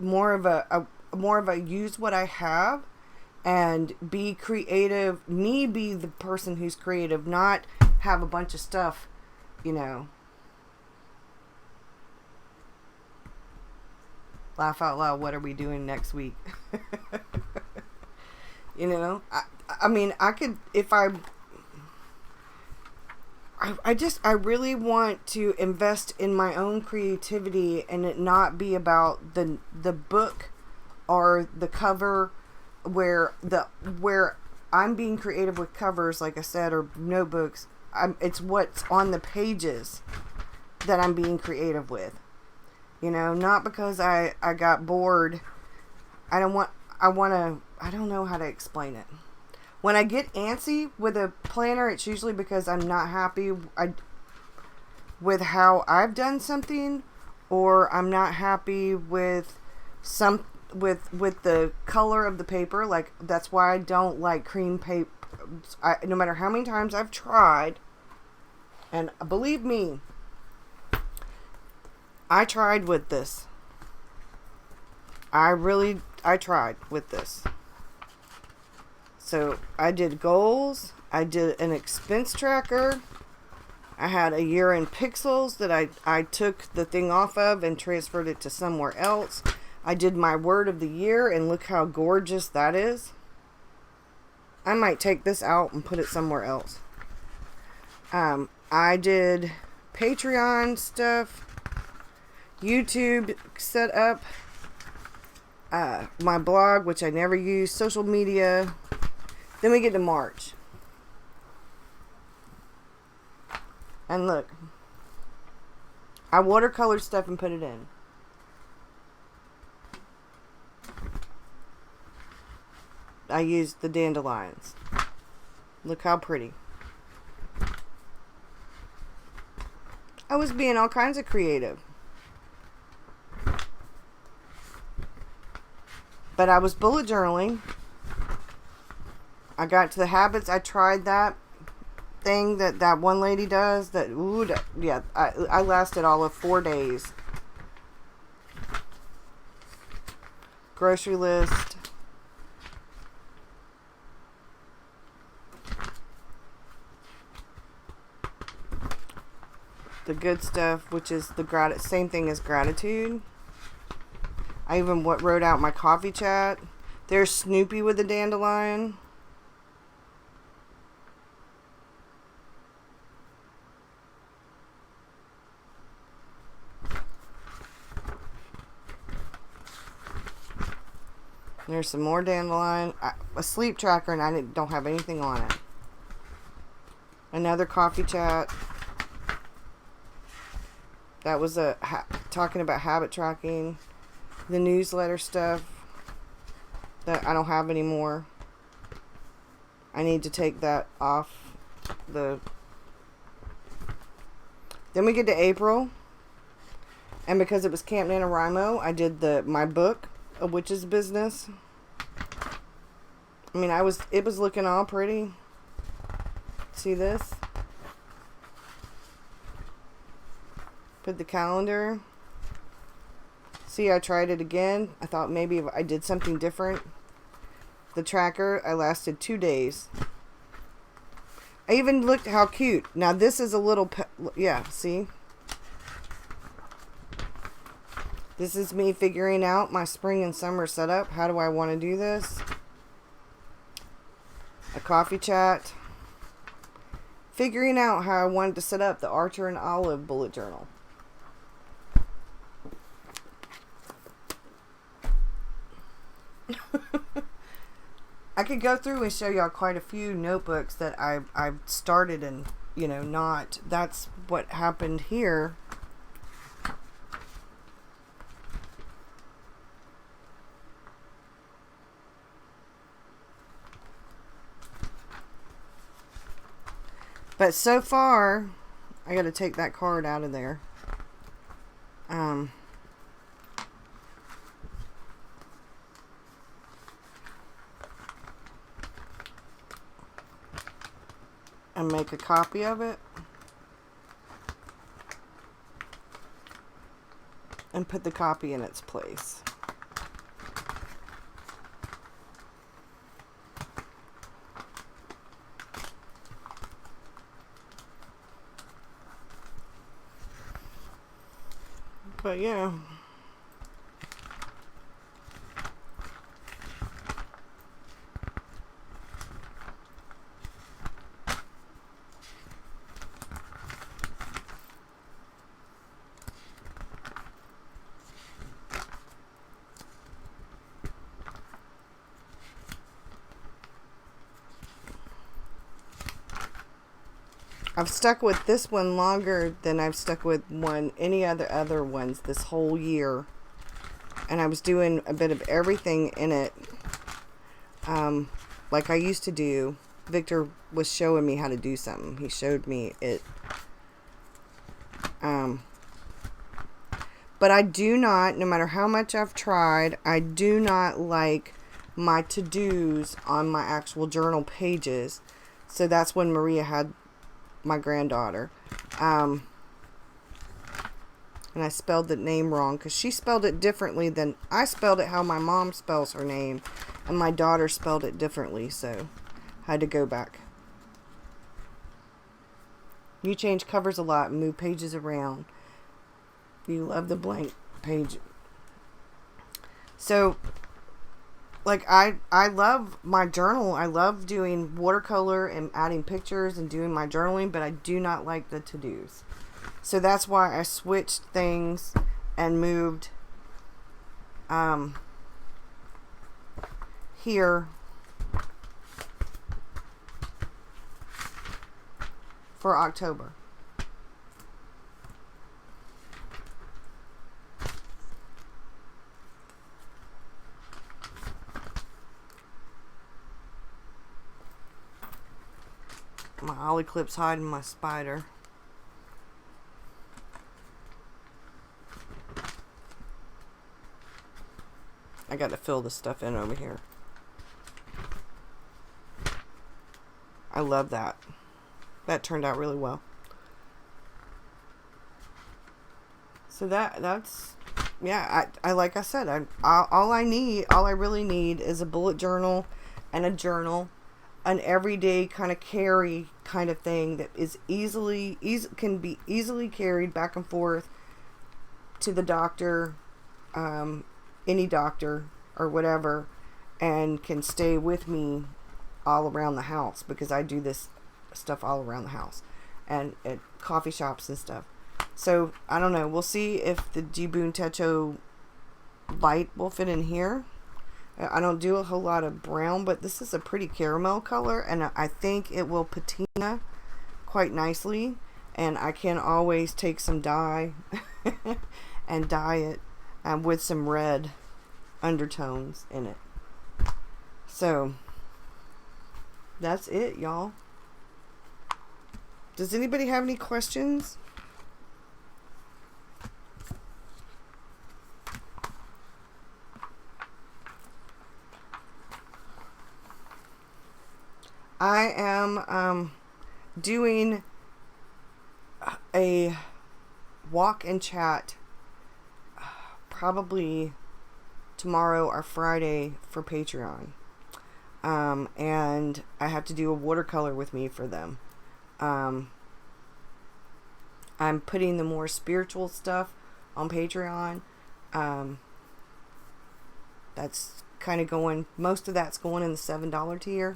more of a use what I have and be creative. Me be the person who's creative, not have a bunch of stuff, Laugh out loud. What are we doing next week? I mean, I could, if I really want to invest in my own creativity and it not be about the book or the cover where I'm being creative with covers, like I said, or notebooks. It's what's on the pages that I'm being creative with. Not because I got bored. I don't know how to explain it. When I get antsy with a planner, it's usually because I'm not happy with how I've done something, or I'm not happy with with the color of the paper. Like, that's why I don't like cream paper. No matter how many times I've tried, and believe me, I tried with this. I tried with this. So I did goals. I did an expense tracker. I had a year in pixels that I took the thing off of and transferred it to somewhere else. I did my word of the year, and look how gorgeous that is. I might take this out and put it somewhere else. I did Patreon stuff, YouTube set up, my blog, which I never use, social media. Then we get to March. And look, I watercolored stuff and put it in. I used the dandelions. Look how pretty. I was being all kinds of creative. But I was bullet journaling. I got to the habits. I tried that thing that one lady does. I lasted all of 4 days. Grocery list. The good stuff, which is the same thing as gratitude. I even wrote out my coffee chat. There's Snoopy with the dandelion. There's some more dandelion. A sleep tracker, and I don't have anything on it. Another coffee chat. That was talking about habit tracking. The newsletter stuff that I don't have anymore. I need to take that off the... Then we get to April. And because it was Camp NaNoWriMo, I did my book, A Witch's Business. I mean, it was looking all pretty. See this? Put the calendar. See, I tried it again. I thought maybe if I did something different. The tracker, I lasted 2 days. I even looked how cute. Now this is a little, yeah, see? This is me figuring out my spring and summer setup. How do I want to do this? A coffee chat. Figuring out how I wanted to set up the Archer and Olive bullet journal. I could go through and show y'all quite a few notebooks that I've started and, not. That's what happened here. But so far, I got to take that card out of there. And make a copy of it. And put the copy in its place. But yeah. I've stuck with this one longer than I've stuck with any other ones this whole year. And I was doing a bit of everything in it. Like I used to do. Victor was showing me how to do something. He showed me it. But I do not, no matter how much I've tried, I do not like my to-dos on my actual journal pages. So that's when Maria had my granddaughter. And I spelled the name wrong because she spelled it differently than I spelled it how my mom spells her name. And my daughter spelled it differently, so I had to go back. You change covers a lot and move pages around. You love the blank page. So, like, I love my journal. I love doing watercolor and adding pictures and doing my journaling, but I do not like the to-dos. So that's why I switched things and moved here for October. My ollie clip's hiding my spider. I got to fill this stuff in over here. I love that. That turned out really well. So that's, yeah, I like I said, all I really need is a bullet journal and a journal, an everyday kind of carry kind of thing that is can be easily carried back and forth to the doctor, any doctor or whatever, and can stay with me all around the house, because I do this stuff all around the house and at coffee shops and stuff. So I don't know, we'll see if the Jibun Techo light will fit in here. I don't do a whole lot of brown, but this is a pretty caramel color, and I think it will patina quite nicely. And I can always take some dye and dye it with some red undertones in it. So that's it, y'all. Does anybody have any questions? I am doing a walk and chat probably tomorrow or Friday for Patreon. And I have to do a watercolor with me for them. I'm putting the more spiritual stuff on Patreon. That's kind of going, most of that's going in the $7 tier.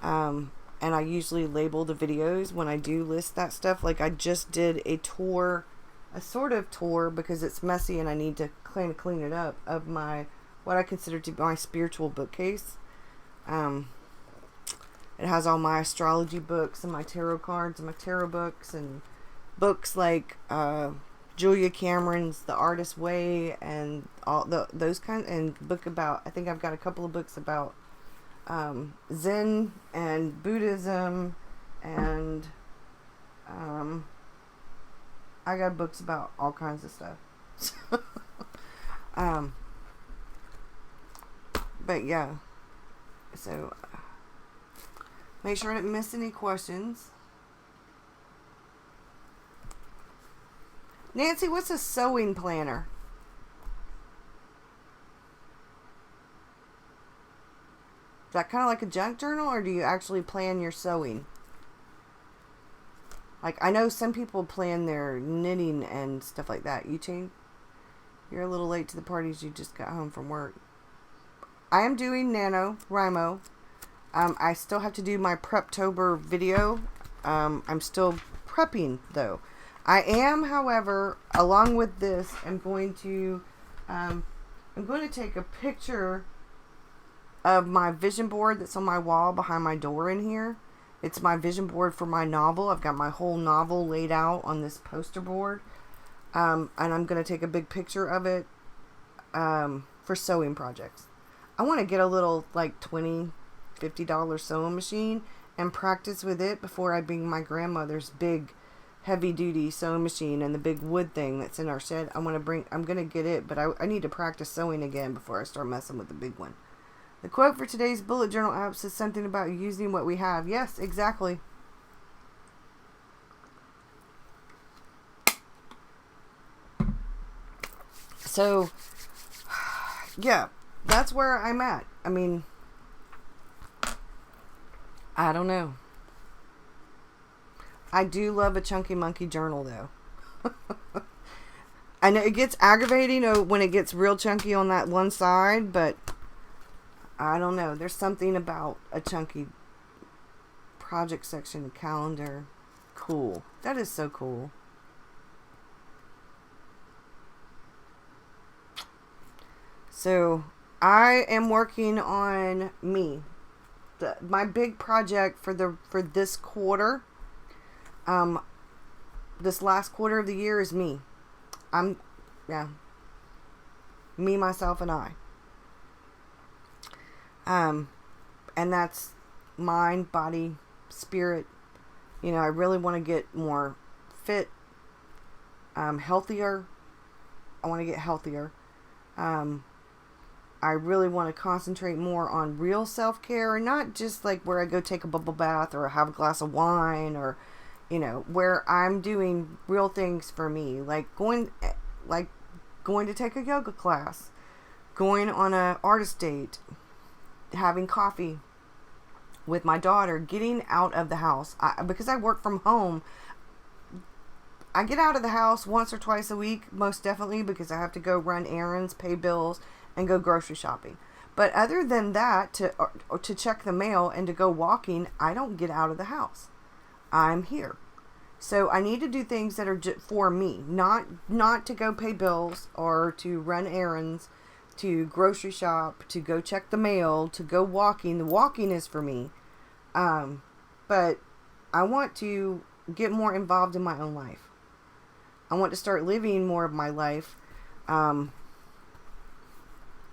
And I usually label the videos when I do list that stuff. Like I just did a tour, a sort of tour, because it's messy and I need to clean it up, of my, what I consider to be my spiritual bookcase. It has all my astrology books and my tarot cards and my tarot books and books like Julia Cameron's The Artist's Way and all those kinds, and book about, I think I've got a couple of books about Zen and Buddhism, and I got books about all kinds of stuff. But yeah, so make sure I didn't miss any questions. Nancy, what's a sewing planner? Is that kind of like a junk journal, or do you actually plan your sewing? Like, I know some people plan their knitting and stuff like that. You're a little late to the parties. You just got home from work. I am doing NaNoWriMo. I still have to do my Preptober video. I'm still prepping, though. I am, however, along with this, I'm going to take a picture of my vision board that's on my wall behind my door in here. It's my vision board for my novel. I've got my whole novel laid out on this poster board. And I'm going to take a big picture of it for sewing projects. I want to get a little like $20, $50 sewing machine and practice with it before I bring my grandmother's big heavy duty sewing machine and the big wood thing that's in our shed. I'm gonna get it, but I need to practice sewing again before I start messing with the big one. The quote for today's bullet journal app says something about using what we have. Yes, exactly. So, yeah, that's where I'm at. I mean, I don't know. I do love a chunky monkey journal, though. I know it gets aggravating when it gets real chunky on that one side, but I don't know. There's something about a chunky project section calendar. Cool. That is so cool. So I am working on me. My big project for this quarter, this last quarter of the year is me. Me, myself, and I. And that's mind, body, spirit. You know, I really want to get more fit, healthier. I want to get healthier. I really want to concentrate more on real self-care, and not just like where I go take a bubble bath or have a glass of wine, or, you know, where I'm doing real things for me, like going to take a yoga class, going on an artist date, having coffee with my daughter, getting out of the house. Because I work from home, I get out of the house once or twice a week, most definitely, because I have to go run errands, pay bills, and go grocery shopping. But other than that, to check the mail and to go walking, I don't get out of the house. I'm here. So I need to do things that are for me, not to go pay bills or to run errands, to grocery shop, to go check the mail, to go walking. The walking is for me. But I want to get more involved in my own life. I want to start living more of my life,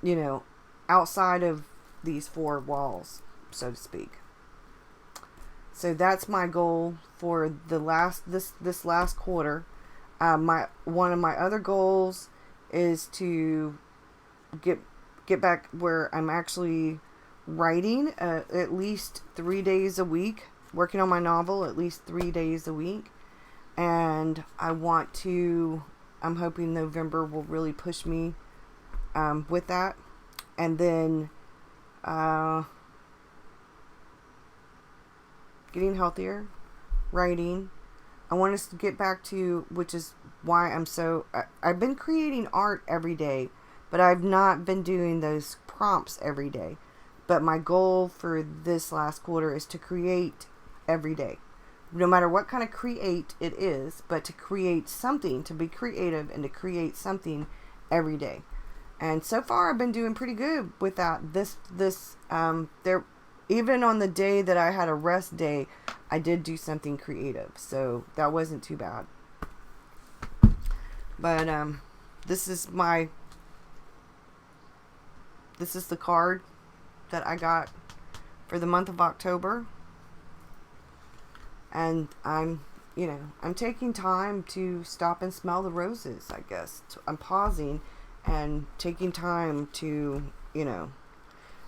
you know, outside of these four walls, so to speak. So that's my goal for this last quarter. One of my other goals is to get back where I'm actually writing at least 3 days a week, working on my novel at least 3 days a week. And I'm hoping November will really push me with that. And then getting healthier, writing. I want us to get back to, which is why I've been creating art every day, but I've not been doing those prompts every day. But my goal for this last quarter is to create every day. No matter what kind of create it is, but to create something, to be creative and to create something every day. And so far I've been doing pretty good with that. Even on the day that I had a rest day, I did do something creative. So that wasn't too bad. But this is the card that I got for the month of October. And I'm taking time to stop and smell the roses, I guess. I'm pausing and taking time to, and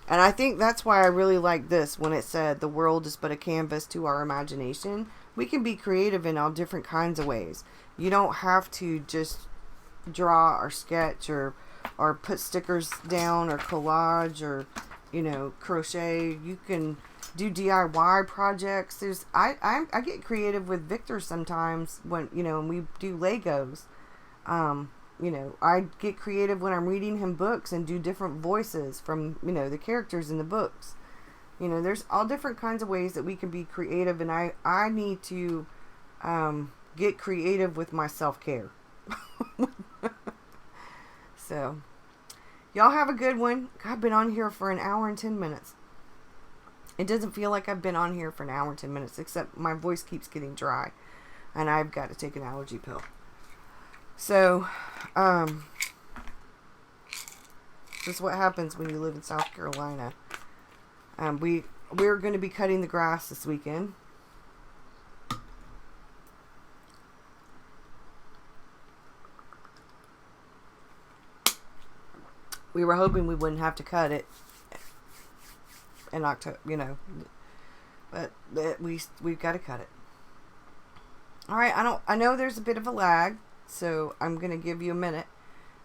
I think that's why I really like this when it said the world is but a canvas to our imagination. We can be creative in all different kinds of ways. You don't have to just draw or sketch or put stickers down or collage or, crochet. You can do DIY projects. I get creative with Victor sometimes when we do Legos. I get creative when I'm reading him books and do different voices from the characters in the books. There's all different kinds of ways that we can be creative, and I need to get creative with my self-care. So y'all have a good one. I've been on here for an hour and 10 minutes. It doesn't feel like I've been on here for an hour and 10 minutes, except my voice keeps getting dry, and I've got to take an allergy pill. So, this is what happens when you live in South Carolina. We're going to be cutting the grass this weekend. We were hoping we wouldn't have to cut it in October, you know, but we've got to cut it. All right, I know there's a bit of a lag, so I'm going to give you a minute,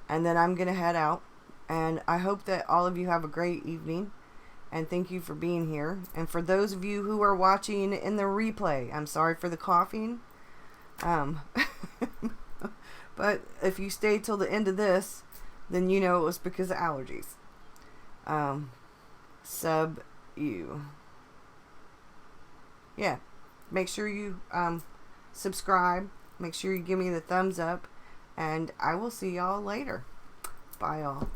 and then I'm going to head out. And I hope that all of you have a great evening, and thank you for being here. And for those of you who are watching in the replay, I'm sorry for the coughing. But if you stayed till the end of this, then you know it was because of allergies. Yeah, make sure you subscribe. Make sure you give me the thumbs up, and I will see y'all later. Bye, y'all.